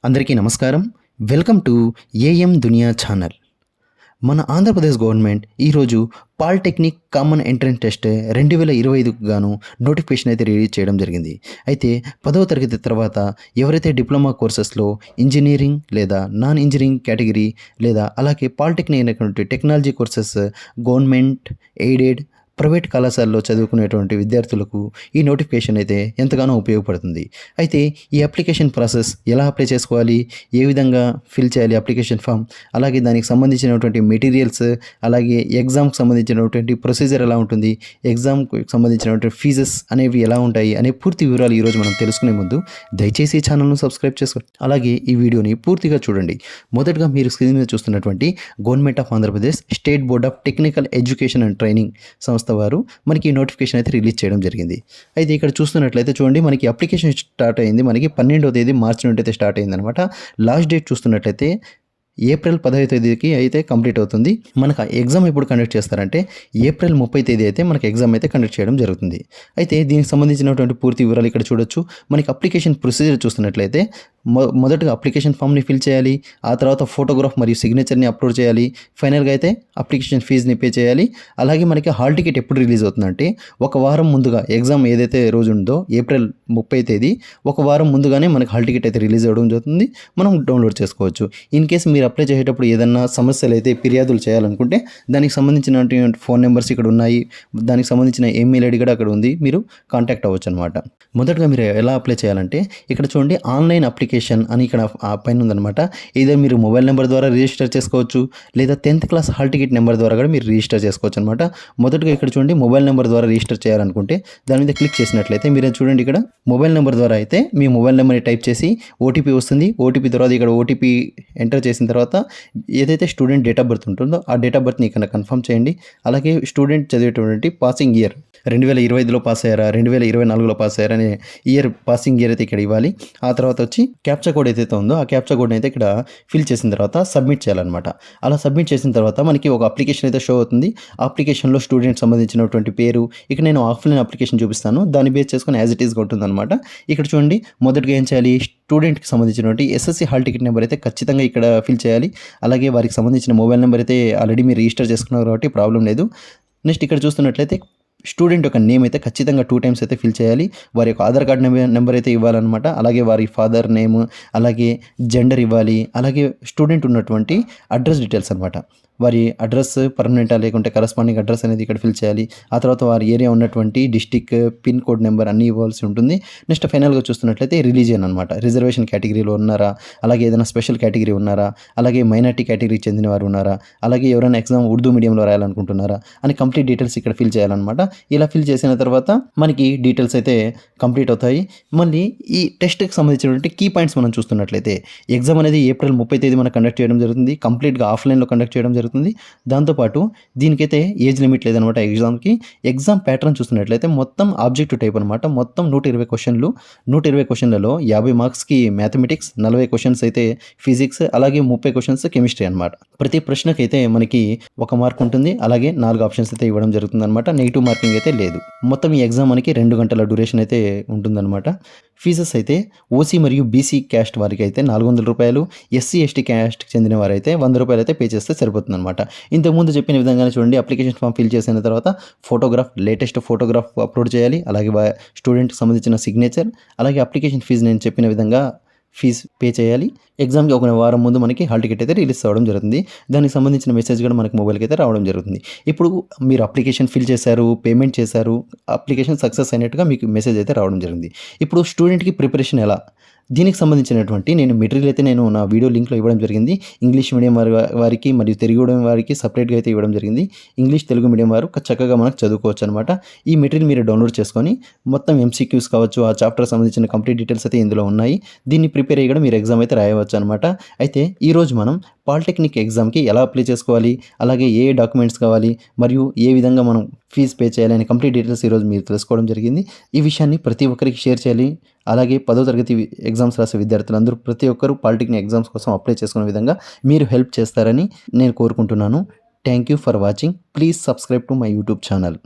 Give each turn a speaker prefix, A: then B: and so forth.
A: అందరికీ నమస్కారం. Welcome to AM Duniya channel. మన ఆంధ్రప్రదేశ్ గవర్నమెంట్ ఈరోజు పాలిటెక్నిక్ కామన్ ఎంట్రన్స్ టెస్ట్ 2025కు గాను నోటిఫికేషన్ అయితే రిలీజ్ చేయడం జరిగింది. అయితే 10వ తరగతి తర్వాత ఎవరైతే డిప్లొమా కోర్సెస్లో ఇంజనీరింగ్ లేదా నాన్ ఇంజనీరింగ్ కేటగిరీ లేదా అలాగే పాలిటెక్నిక్ అయినటువంటి technology courses government aided private కళాశాలలో చదువుకునేటువంటి విద్యార్థులకు ఈ నోటిఫికేషన్ అయితే ఎంతగానో ఉపయోగపడుతుంది. అయితే ఈ అప్లికేషన్ ప్రాసెస్ ఎలా అప్లై చేసుకోవాలి, ఏ విధంగా ఫిల్ చేయాలి అప్లికేషన్ ఫామ్, అలాగే దానికి సంబంధించినటువంటి మెటీరియల్స్, అలాగే ఎగ్జామ్కి సంబంధించినటువంటి ప్రొసీజర్ ఎలా ఉంటుంది, ఎగ్జామ్కి సంబంధించినటువంటి ఫీజెస్ అనేవి ఎలా ఉంటాయి అనే పూర్తి వివరాలు ఈరోజు మనం తెలుసుకునే ముందు దయచేసి ఈ ఛానల్ను సబ్స్క్రైబ్ చేసుకోండి. అలాగే ఈ వీడియోని పూర్తిగా చూడండి. మొదటగా మీరు స్క్రీన్ మీద చూస్తున్నటువంటి government of Andhra Pradesh state board of technical education and training సంస్థ వారు మనకి ఈ నోటిఫికేషన్ అయితే రిలీజ్ చేయడం జరిగింది. అయితే ఇక్కడ చూస్తున్నట్లయితే చూడండి, మనకి అప్లికేషన్ స్టార్ట్ అయింది. మనకి 12వ తేదీ మార్చి నుండి అయితే స్టార్ట్ అయింది అనమాట. లాస్ట్ డేట్ చూస్తున్నట్లయితే ఏప్రిల్ 10వ తేదీకి అయితే కంప్లీట్ అవుతుంది. మనకు ఎగ్జామ్ ఎప్పుడు కండక్ట్ చేస్తారంటే ఏప్రిల్ 30వ తేదీ అయితే మనకి ఎగ్జామ్ అయితే కండక్ట్ చేయడం జరుగుతుంది. అయితే దీనికి సంబంధించినటువంటి పూర్తి వివరాలు ఇక్కడ చూడొచ్చు. మనకి అప్లికేషన్ ప్రొసీజర్ చూస్తున్నట్లయితే మొదటగా అప్లికేషన్ ఫామ్ని ఫిల్ చేయాలి, ఆ తర్వాత ఫోటోగ్రాఫ్ మరియు సిగ్నేచర్ని అప్లోడ్ చేయాలి, ఫైనల్గా అయితే అప్లికేషన్ ఫీజుని పే చేయాలి. అలాగే మనకి హాల్ టికెట్ ఎప్పుడు రిలీజ్ అవుతుందంటే ఒక వారం ముందుగా, ఎగ్జామ్ ఏదైతే రోజు ఉందో ఏప్రిల్ 30వ తేదీ ఒక వారం ముందుగానే మనకి హాల్ టికెట్ అయితే రిలీజ్ అవ్వడం జరుగుతుంది. మనం డౌన్లోడ్ చేసుకోవచ్చు. ఇన్ కేసు మీరు అప్లై చేసేటప్పుడు ఏదన్నా సమస్యలు అయితే ఫిర్యాదులు చేయాలనుకుంటే దానికి సంబంధించినటువంటి ఫోన్ నెంబర్స్ ఇక్కడ ఉన్నాయి, దానికి సంబంధించిన ఈమెయిల్ ఐడి కూడా అక్కడ ఉంది, మీరు కాంటాక్ట్ అవ్వచ్చు అనమాట. మొదటగా మీరు ఎలా అప్లై చేయాలంటే ఇక్కడ చూడండి, ఆన్లైన్ అప్లికేషన్ అని ఇక్కడ పైన ఉందన్నమాట. ఇదే మీరు మొబైల్ నెంబర్ ద్వారా రిజిస్టర్ చేసుకోవచ్చు, లేదా 10th class hall ticket number ద్వారా కూడా మీరు రిజిస్టర్ చేసుకోవచ్చు అనమాట. మొదటగా ఇక్కడ చూడండి, మొబైల్ నెంబర్ ద్వారా రిజిస్టర్ చేయాలనుకుంటే దాని మీద క్లిక్ చేసినట్లయితే మీరు చూడండి, ఇక్కడ మొబైల్ నెంబర్ ద్వారా అయితే మీ మొబైల్ నెంబర్ని టైప్ చేసి ఓటీపీ వస్తుంది. ఓటీపీ తర్వాత ఇక్కడ ఓటీపీ ఎంటర్ చేసిన తర్వాత ఏదైతే స్టూడెంట్ డేట్ ఆఫ్ బర్త్ ఉంటుందో ఆ డేట్ ఆఫ్ బర్త్ని ఇక్కడ కన్ఫర్మ్ చేయండి. అలాగే స్టూడెంట్ చదివేటువంటి పాసింగ్ ఇయర్ 2025లో పాస్ అయ్యారా, 2024లో పాస్ అయ్యారా అనే ఇయర్, పాసింగ్ ఇయర్ అయితే ఇక్కడ ఇవ్వాలి. ఆ తర్వాత వచ్చి క్యాప్చా కోడ్ ఏదైతే ఉందో ఆ క్యాప్చా కోడ్ని అయితే ఇక్కడ ఫిల్ చేసిన తర్వాత సబ్మిట్ చేయాలన్నమాట. అలా సబ్మిట్ చేసిన తర్వాత మనకి ఒక అప్లికేషన్ అయితే షో అవుతుంది. ఆ అప్లికేషన్లో స్టూడెంట్ సంబంధించినటువంటి పేరు, ఇక్కడ నేను ఆఫ్లైన్ అప్లికేషన్ చూపిస్తాను, దాన్ని బేస్ చేసుకొని యాజ్ ఇట్ ఈస్గా ఉంటుందన్నమాట. ఇక్కడ చూడండి, మొదటిగా ఏం చేయాలి, స్టూడెంట్కి సంబంధించినటువంటి ఎస్ఎస్సి హాల్ టికెట్ నెంబర్ అయితే ఖచ్చితంగా ఇక్కడ ఫిల్ చేయాలి. అలాగే వారికి సంబంధించిన మొబైల్ నెంబర్ అయితే ఆల్రెడీ మీరు రిజిస్టర్ చేసుకున్నారు కాబట్టి ప్రాబ్లం లేదు. నెక్స్ట్ ఇక్కడ చూస్తున్నట్లయితే స్టూడెంట్ యొక్క నేమ్ అయితే ఖచ్చితంగా 2 times అయితే ఫిల్ చేయాలి. వారి యొక్క ఆధార్ కార్డ్ నెంబర్ అయితే ఇవ్వాలన్నమాట. అలాగే వారి ఫాదర్ నేమ్, అలాగే జెండర్ ఇవ్వాలి. అలాగే స్టూడెంట్ ఉన్నటువంటి అడ్రస్ డీటెయిల్స్ అనమాట. వారి అడ్రస్ పర్మనెంటా లేకుంటే కరస్పాండింగ్ అడ్రస్ అనేది ఇక్కడ ఫిల్ చేయాలి. ఆ తర్వాత వారి ఏరియా ఉన్నటువంటి డిస్టిక్, పిన్ కోడ్ నెంబర్ అన్నీ ఇవ్వాల్సి ఉంటుంది. నెక్స్ట్ ఫైనల్గా చూస్తున్నట్లయితే రిలీజియన్ అనమాట. రిజర్వేషన్ కేటగిరీలో ఉన్నారా, అలాగే ఏదైనా స్పెషల్ కేటగిరీ ఉన్నారా, అలాగే మైనార్టీ కేటగిరీకి చెందిన వారు ఉన్నారా, అలాగే ఎవరైనా ఎగ్జామ్ ఉర్దూ మీడియంలో రాయాలనుకుంటున్నారా అని కంప్లీట్ డీటెయిల్స్ ఇక్కడ ఫిల్ చేయాలన్నమాట. ఇలా ఫిల్ చేసిన తర్వాత మనకి డీటెయిల్స్ అయితే కంప్లీట్ అవుతాయి. మళ్ళీ ఈ టెస్ట్కి సంబంధించినటువంటి కీ పాయింట్స్ మనం చూస్తున్నట్లయితే ఎగ్జామ్ అనేది ఏప్రిల్ 30వ తేదీ మనం కండక్ట్ చేయడం జరుగుతుంది. కంప్లీట్గా ఆఫ్లైన్లో కండక్ట్ చేయడం జరుగుతుంది. దాంతోపాటు దీనికైతే ఏజ్ లిమిట్ లేదనమాట. ఎగ్జామ్కి ఎగ్జామ్ ప్యాటర్న్ చూస్తున్నట్లయితే మొత్తం ఆబ్జెక్టివ్ టైప్ అనమాట. మొత్తం 120 క్వశ్చన్లు. 120 క్వశ్చన్లలో 50 మార్క్స్కి మ్యాథమెటిక్స్, 40 క్వశ్చన్స్ అయితే ఫిజిక్స్, అలాగే 30 క్వశ్చన్స్ కెమిస్ట్రీ అనమాట. ప్రతి ప్రశ్నకి అయితే మనకి 1 మార్క్ ఉంటుంది. అలాగే 4 ఆప్షన్స్ అయితే ఇవ్వడం జరుగుతుంది అనమాట. నెగిటివ్ మార్కింగ్ అయితే లేదు. మొత్తం ఈ ఎగ్జామ్ మనకి 2 గంటల డ్యూరేషన్ అయితే ఉంటుందన్నమాట. ఫీజెస్ అయితే ఓసీ మరియు బీసీ క్యాస్ట్ వారికి అయితే 400 రూపాయలు, ఎస్సీ ఎస్టీ క్యాస్ట్కి చెందిన వారైతే 100 రూపాయలు అయితే పే చేస్తే సరిపోతుంది అనమాట. ఇంతకుముందు చెప్పిన విధంగానే చూడండి, అప్లికేషన్ ఫామ్ ఫిల్ చేసిన తర్వాత ఫోటోగ్రాఫ్, లేటెస్ట్ ఫోటోగ్రాఫ్ అప్లోడ్ చేయాలి. అలాగే స్టూడెంట్కి సంబంధించిన సిగ్నేచర్, అలాగే అప్లికేషన్ ఫీజు నేను చెప్పిన విధంగా ఫీజు పే చేయాలి. ఎగ్జామ్కి ఒక వారం ముందు మనకి హాల్ టికెట్ అయితే రిలీజ్ అవ్వడం జరుగుతుంది. దానికి సంబంధించిన మెసేజ్ కూడా మనకి మొబైల్కి అయితే రావడం జరుగుతుంది. ఇప్పుడు మీరు అప్లికేషన్ ఫిల్ చేశారు, పేమెంట్ చేశారు, అప్లికేషన్ సక్సెస్ అయినట్టుగా మీకు మెసేజ్ అయితే రావడం జరిగింది. ఇప్పుడు స్టూడెంట్కి ప్రిపరేషన్ ఎలా, దీనికి సంబంధించినటువంటి మెటీరియల్ అయితే నేను నా వీడియో లింక్లో ఇవ్వడం జరిగింది. ఇంగ్లీష్ మీడియం వారికి మరియు తెలుగు మీడియం వారికి సపరేట్గా అయితే ఇవ్వడం జరిగింది. ఇంగ్లీష్ తెలుగు మీడియం వారు చక్కగా మనకు చదువుకోవచ్చు అనమాట. ఈ మెటీరియల్ మీరు డౌన్లోడ్ చేసుకొని మొత్తం ఎంసీక్యూస్ కావచ్చు, ఆ చాప్టర్ సంబంధించిన కంప్లీట్ డీటెయిల్స్ అయితే ఇందులో ఉన్నాయి. దీన్ని ప్రిపేర్ అయ్యి కూడా మీరు ఎగ్జామ్ అయితే రాయవచ్చు అనమాట. అయితే ఈరోజు మనం పాలిటెక్నిక్ ఎగ్జామ్కి ఎలా అప్లై చేసుకోవాలి, అలాగే ఏ డాక్యుమెంట్స్ కావాలి, మరియు ఏ విధంగా మనం ఫీజు పే చేయాలి అనే కంప్లీట్ డీటెయిల్స్ ఈరోజు మీరు తెలుసుకోవడం జరిగింది. ఈ విషయాన్ని ప్రతి ఒక్కరికి షేర్ చేయాలి. అలాగే 10వ తరగతి ఎగ్జామ్స్ రాసే విద్యార్థులందరూ ప్రతి ఒక్కరూ పాలిటెక్నిక్ ఎగ్జామ్స్ కోసం అప్లై చేసుకునే విధంగా మీరు హెల్ప్ చేస్తారని నేను కోరుకుంటున్నాను. Thank you for watching. Please subscribe to my YouTube channel.